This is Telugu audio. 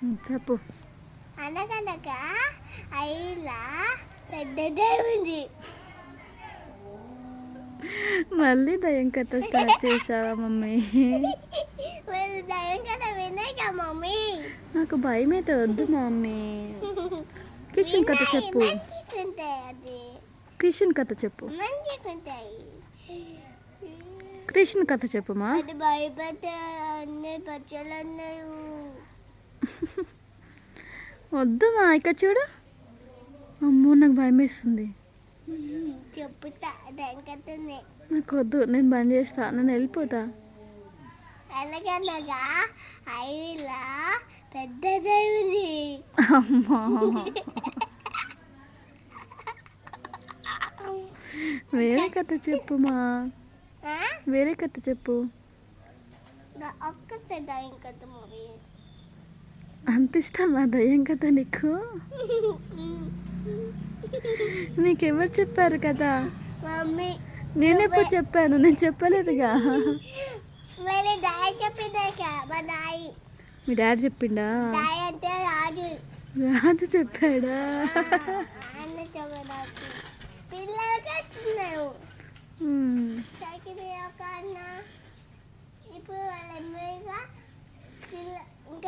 చెప్పు. అనగనగా ఐలా పెద్దదే ఉంది. మళ్ళీ దయ్యం కథ స్టార్ట్ చేసావా మమ్మీ? మరి దయ్యం కథ వినేగా మమ్మీ. నాకు భయం అయితే వద్దు మమ్మీ. కిషన్ కథ చెప్పు. మంచిగుంటాయి అది. కిషన్ కథ చెప్పు. మంచిగుంటాయి. కృష్ణ కథ చెప్పుమా. అది భయపడితే అన్ని పచ్చలు అన్నాయి. వద్దు మా ఇక్కడ చూడు. అమ్మో నాకు భయం వేస్తుంది. చెప్పుతా దయ్యం కథనే. నాకు వద్దు, నేను బంద్ చేస్తా, నేను వెళ్ళిపోతా. అనగనగా ఐలా పెద్దదే ఉంది. అమ్మా వేరే కథ చెప్పుమా. వేరే కథ చెప్పు. ఒక్కసారి దయ్యం కథ మమ్మీ. అంత ఇష్టమా దయ్యం కథ నీకు? నీకెవరు చెప్పారు కదా? మమ్మీ నేను ఎప్పుడు చెప్పాను? నేను చెప్పలేదుగా. మళ్ళీ దాయి చెప్పిందాక మా దాయి. మీ డాడీ చెప్పిండా? దాయి అంటే రాజు. రాజు చెప్పాడా? అన్న చెప్పడానికి పిల్లలకి వచ్చినావు. ఒక అన్న ఇప్పుడు వాళ్ళ అమ్మాయిగా పిల్ల ఇంకా